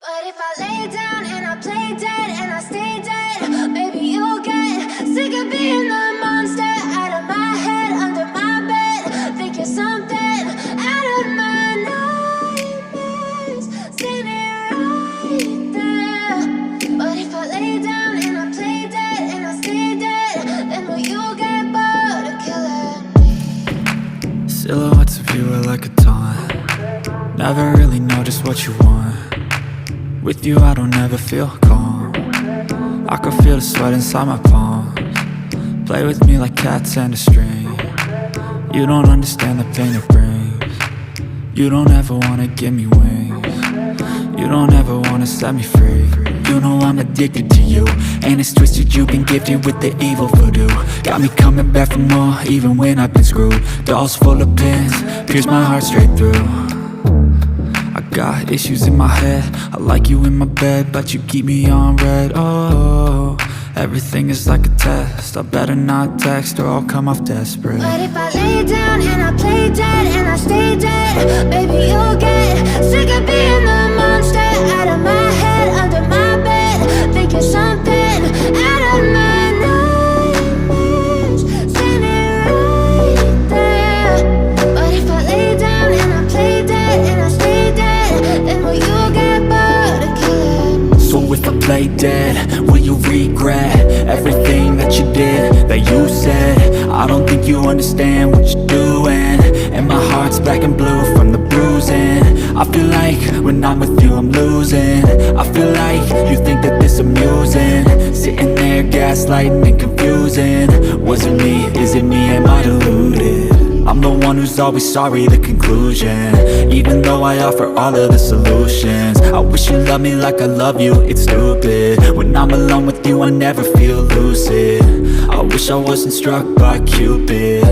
But if I lay down and I play dead and I stay dead, maybe you'll get sick of being the monster out of my head, under my bed. Think you're something out of my nightmares, standing right there. But if I lay down and I play dead and I stay dead, then will you get bored of killing me? Silhouettes of you are like a taunt. Never really know just what you want. With you I don't ever feel calm. I can feel the sweat inside my palms. Play with me like cats and a string. You don't understand the pain it brings. You don't ever wanna give me wings. You don't ever wanna set me free. You know I'm addicted to you, and it's twisted, you've been gifted with the evil voodoo. Got me coming back for more, even when I've been screwed. Dolls full of pins, pierce my heart straight through. I got issues in my head, I like you in my bed, but you keep me on red. Oh, everything is like a test. I better not text or I'll come off desperate. But if I lay down and I play dead and I stay dead, maybe you'll get sick of being the monster out of my head, under my bed. Think you're something out of my nightmares, standing right there. But if I lay down and I play dead and I stay dead, then will you get bored of killing me? So if I play dead, will you regret everything that you did, that you said? I don't think you understand what you're doing, and my heart's black and blue from the bruising. I feel like when I'm with you I'm losing. I feel like you think that this amusing, sitting there gaslighting and confusing. Was it me? Is it me? Am I deluded? I'm the one who's always sorry, the conclusion, even though I offer all of the solutions. I wish you loved me like I love you, it's stupid. When I'm alone with you I never feel lucid. I wish I wasn't struck by Cupid.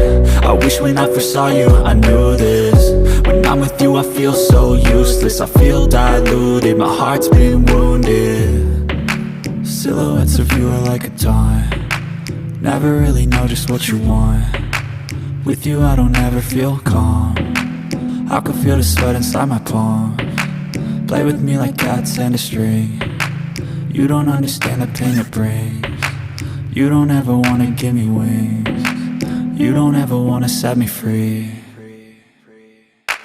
I wish when I first saw you I knew this. When I'm with you I feel so useless, I feel diluted, my heart's been wounded. Silhouettes of you are like a taunt. Never really know just what you want. With you I don't ever feel calm. I can feel the sweat inside my palms. Play with me like cats and a string. You don't understand the pain it brings. You don't ever wanna give me wings. You don't ever wanna set me free.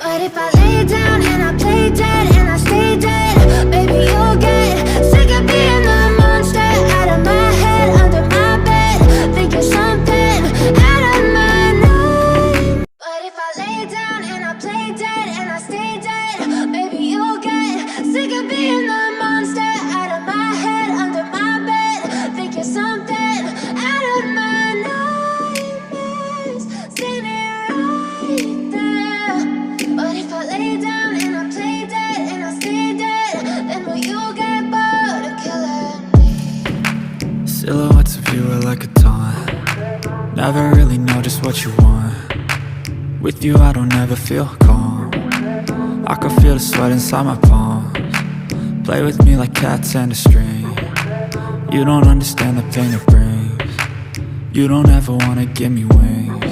But if I lay down and I play dead and I stay dead, maybe you'll get sick of being the monster out of my head, under my bed. Think you're something out of my nightmares. But if I lay down and I play dead and I stay dead, maybe you'll get sick of being the monster out of my head, under my bed. Think you're something out of my nightmares, standing right there. But if I lay down and I play dead and I stay dead, then will you get bored of killing me? Silhouettes of you are like a taunt. Never really know just what you want. With you I don't ever feel calm. I can feel the sweat inside my palms. Play with me like cats and a string. You don't understand the pain it brings. You don't ever wanna give me wings.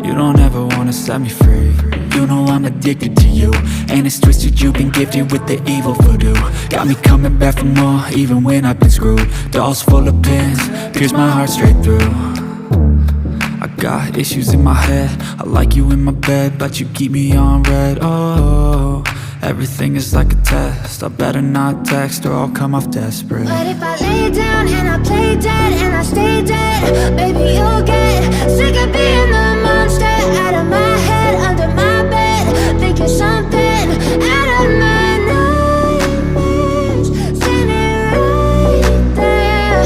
You don't ever wanna set me free. You know I'm addicted to you, and it's twisted, you've been gifted with the evil voodoo. Got me coming back for more, even when I've been screwed. Dolls full of pins, pierce my heart straight through. I got issues in my head, I like you in my bed, but you keep me on red. Oh, everything is like a test. I better not text or I'll come off desperate. But if I lay down and I play dead and I stay dead, maybe you'll get sick of being the monster out of my head, under my bed. Think you're something out of my nightmares, standing right there.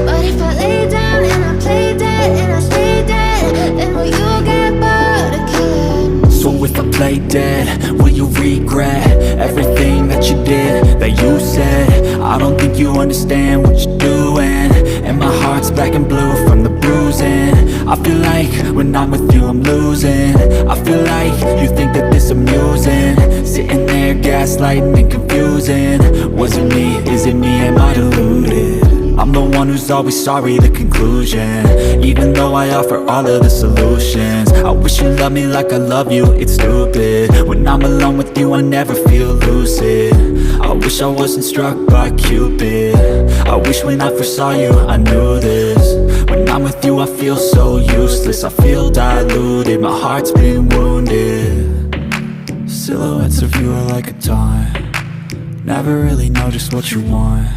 But if I lay down and I play dead and I stay dead, then will you get bored of killing me? So if I play dead, will you regret everything that you did, that you said? I don't think you understand what you're doing, and my heart's black and blue from the bruising. I feel like when I'm with you I'm losing. I feel like you think that this amusing, sitting there gaslighting and confusing. Was it me? Is it me? Am I deluded? I'm the one who's always sorry, the conclusion. Even though I offer all of the solutions, I wish you loved me like I love you, it's stupid. When I'm alone with you I never feel lucid. I wish I wasn't struck by Cupid. I wish when I first saw you I knew this. When I'm with you I feel so useless, I feel diluted, my heart's been wounded. Silhouettes of you are like a taunt, never really know just what you want.